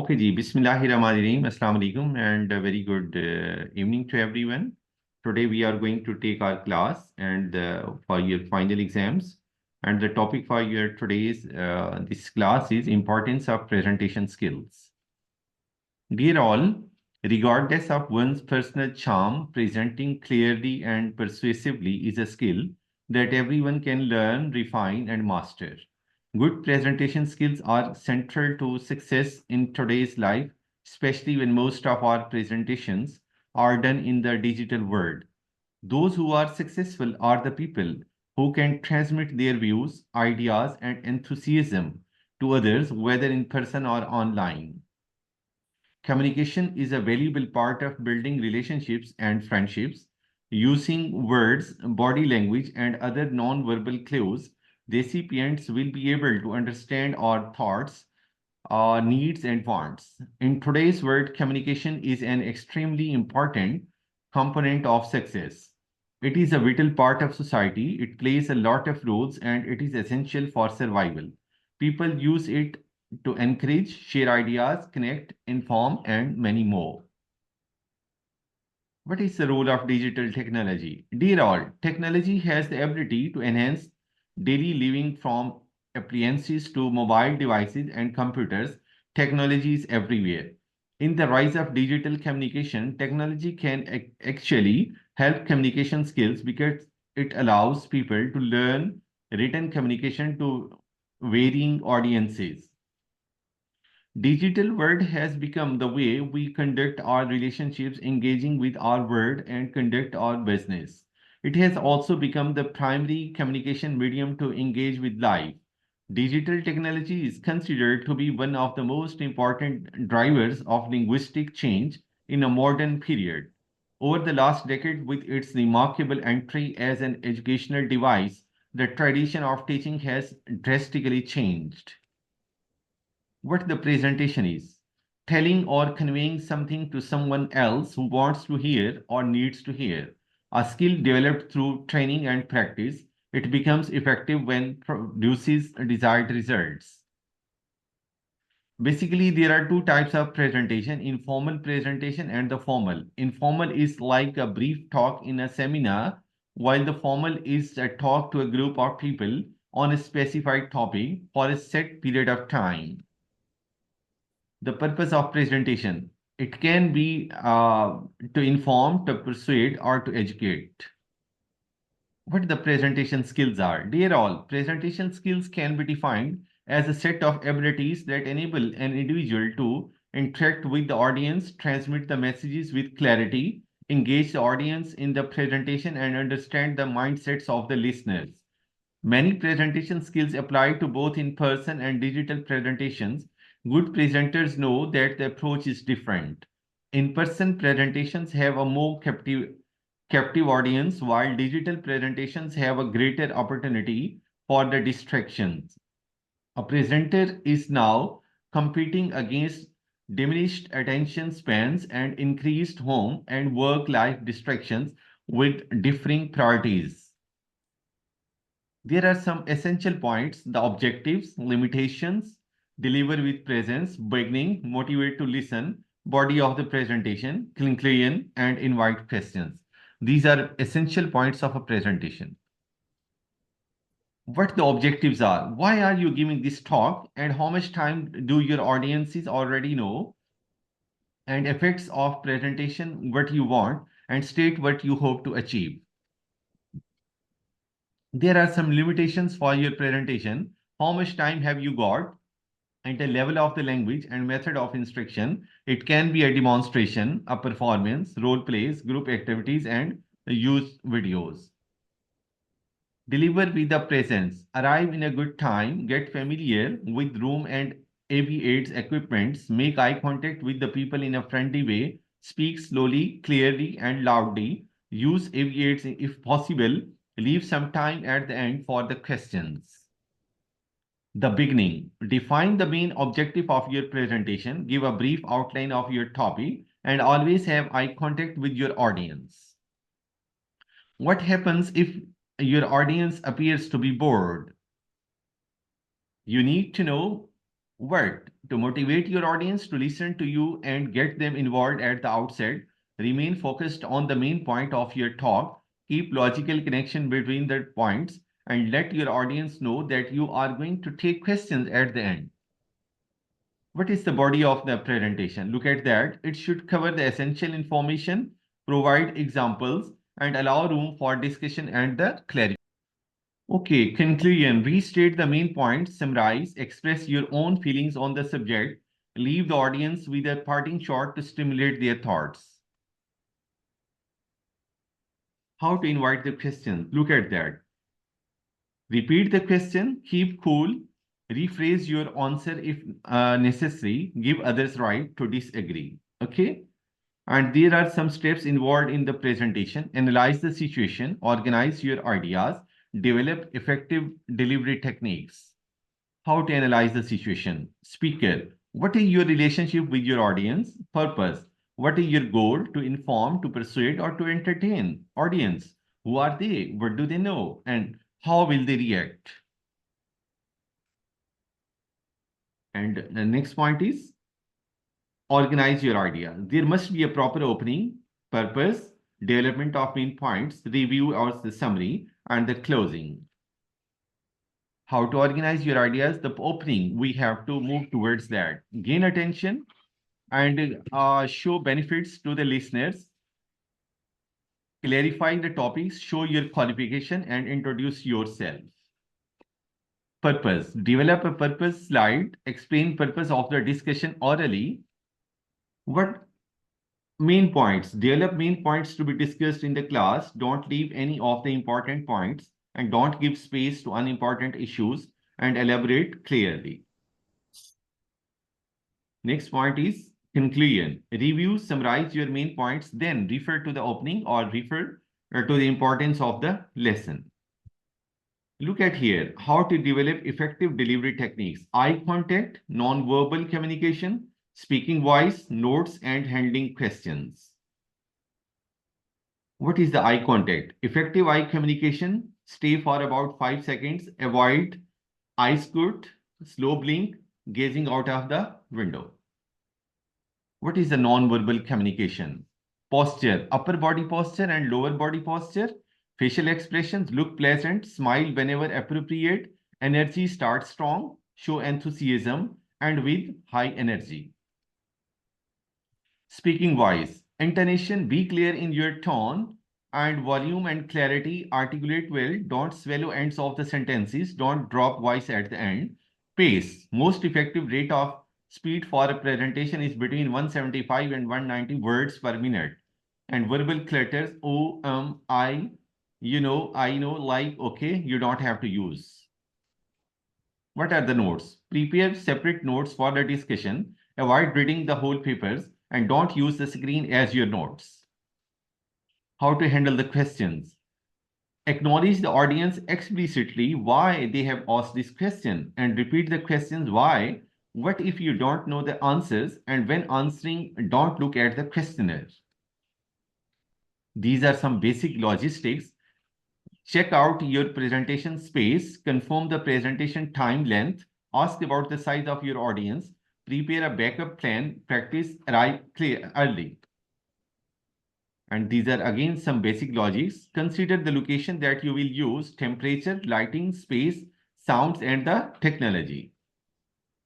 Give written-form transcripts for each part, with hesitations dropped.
Okay, ji. Bismillahirrahmanirrahim. Assalamu alaikum and a very good evening to everyone. Today we are going to take our class and for your final exams. And the topic for your today's this class is importance of presentation skills. Dear all, regardless of one's personal charm, presenting clearly and persuasively is a skill that everyone can learn, refine, and master. Good presentation skills are central to success in today's life, especially when most of our presentations are done in the digital world. Those who are successful are the people who can transmit their views, ideas, and enthusiasm to others, whether in person or online. Communication is a valuable part of building relationships and friendships. Using words, body language, and other non-verbal clues, recipients will be able to understand our thoughts, our needs, and wants. In today's world, communication is an extremely important component of success. It is a vital part of society. It plays a lot of roles and it is essential for survival. People use it to encourage, share ideas, connect, inform, and many more. What is the role of digital technology? Dear all, technology has the ability to enhance daily living from appliances to mobile devices and computers. Technology is everywhere. In the rise of digital communication, technology can actually help communication skills because it allows people to learn written communication to varying audiences. Digital world has become the way we conduct our relationships, engaging with our world and conduct our business. It has also become the primary communication medium to engage with life. Digital technology is considered to be one of the most important drivers of linguistic change in a modern period. Over the last decade, with its remarkable entry as an educational device, the tradition of teaching has drastically changed. What the presentation is: telling or conveying something to someone else who wants to hear or needs to hear. A skill developed through training and practice, it becomes effective when produces desired results. Basically, there are two types of presentation: informal presentation and the formal. Informal is like a brief talk in a seminar, while the formal is a talk to a group of people on a specified topic for a set period of time. The purpose of presentation: it can be to inform, to persuade, or to educate. What the presentation skills are? Dear all, presentation skills can be defined as a set of abilities that enable an individual to interact with the audience, transmit the messages with clarity, engage the audience in the presentation, and understand the mindsets of the listeners. Many presentation skills apply to both in-person and digital presentations. Good presenters know that the approach is different. In-person presentations have a more captive audience, while digital presentations have a greater opportunity for the distractions. A presenter is now competing against diminished attention spans and increased home and work-life distractions with differing priorities. There are some essential points: the objectives, limitations, deliver with presence, beginning, motivate to listen, body of the presentation, conclusion, and invite questions. These are essential points of a presentation. What the objectives are: why are you giving this talk, and how much time do your audiences already know, and effects of presentation, what you want, and state what you hope to achieve. There are some limitations for your presentation: how much time have you got, and the level of the language and method of instruction. It can be a demonstration, a performance, role plays, group activities, and use videos. Deliver with the presence. Arrive in a good time. Get familiar with room and AV aids equipments. Make eye contact with the people in a friendly way. Speak slowly, clearly, and loudly. Use AV aids if possible. Leave some time at the end for the questions. The beginning. Define the main objective of your presentation. Give a brief outline of your topic and always have eye contact with your audience. What happens if your audience appears to be bored? You need to know Word. To motivate your audience to listen to you and get them involved at the outset, remain focused on the main point of your talk. Keep logical connection between the points and let your audience know that you are going to take questions at the end. What is the body of the presentation? Look at that. It should cover the essential information, provide examples, and allow room for discussion and the clarification. Okay, conclusion. Restate the main points, summarize, express your own feelings on the subject, leave the audience with a parting shot to stimulate their thoughts. How to invite the questions? Look at that. Repeat the question, keep cool, rephrase your answer if necessary, give others right to disagree. Okay? And there are some steps involved in the presentation. Analyze the situation, organize your ideas, develop effective delivery techniques. How to analyze the situation? Speaker, what is your relationship with your audience? Purpose, what is your goal? To inform, to persuade, or to entertain? Audience, who are they? What do they know? And how will they react? And the next point is organize your idea. There must be a proper opening, purpose, development of main points, review or the summary, and the closing. How to organize your ideas? The opening, we have to move towards that. Gain attention and show benefits to the listeners. Clarify the topics, show your qualification, and introduce yourself. Purpose, develop a purpose slide, explain purpose of the discussion orally. What main points? Develop main points to be discussed in the class. Don't leave any of the important points and don't give space to unimportant issues and elaborate clearly. Next point is conclusion. Review, summarize your main points, then refer to the opening or refer to the importance of the lesson. Look at here, how to develop effective delivery techniques. Eye contact, non-verbal communication, speaking voice, notes, and handling questions. What is the eye contact? Effective eye communication, stay for about 5 seconds, avoid eye squint, slow blink, gazing out of the window. What is the non-verbal communication? Posture, upper body posture and lower body posture. Facial expressions, look pleasant, smile whenever appropriate, energy start strong, show enthusiasm, and with high energy. Speaking voice, intonation, be clear in your tone and volume and clarity, articulate well, don't swallow ends of the sentences, don't drop voice at the end. Pace, most effective rate of speed for a presentation is between 175 and 190 words per minute. And verbal clutters, I, I know, like, okay, you don't have to use. What are the notes? Prepare separate notes for the discussion. Avoid reading the whole papers and don't use the screen as your notes. How to handle the questions? Acknowledge the audience explicitly why they have asked this question and repeat the questions why. What if you don't know the answers? And when answering, don't look at the questionnaire. These are some basic logistics. Check out your presentation space, confirm the presentation time length, ask about the size of your audience, prepare a backup plan, practice early. And these are again some basic logics. Consider the location that you will use, temperature, lighting, space, sounds, and the technology.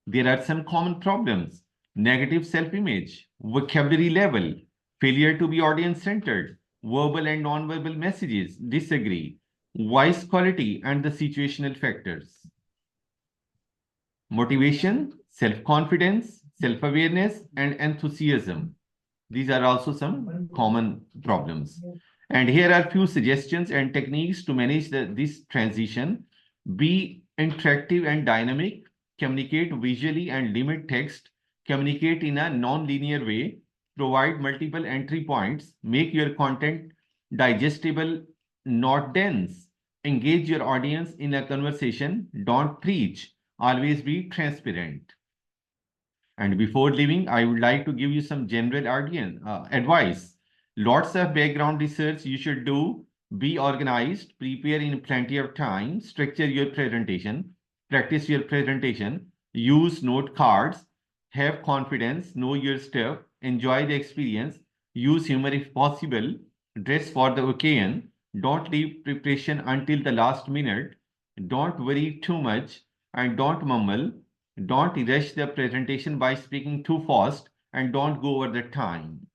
There are some common problems: negative self-image, vocabulary level, failure to be audience-centered, verbal and non-verbal messages, disagree, voice quality, and the situational factors. Motivation, self-confidence, self-awareness, and enthusiasm. These are also some common problems. And here are a few suggestions and techniques to manage this transition. Be interactive and dynamic, communicate visually and limit text, communicate in a non-linear way, provide multiple entry points, make your content digestible, not dense, engage your audience in a conversation, don't preach, always be transparent. And before leaving, I would like to give you some general advice. Lots of background research you should do. Be organized, prepare in plenty of time, structure your presentation, practice your presentation, use note cards, have confidence, know your stuff, enjoy the experience, use humor if possible, dress for the occasion, don't leave preparation until the last minute, don't worry too much, and don't mumble, don't rush the presentation by speaking too fast, and don't go over the time.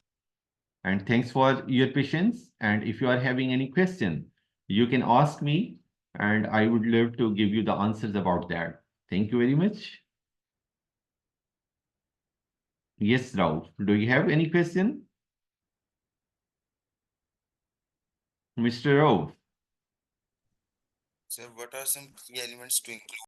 And thanks for your patience. And if you are having any question, you can ask me, and I would love to give you the answers about that. Thank you very much. Yes, Rauf. Do you have any question? Mr. Rauf. So, what are some key elements to include?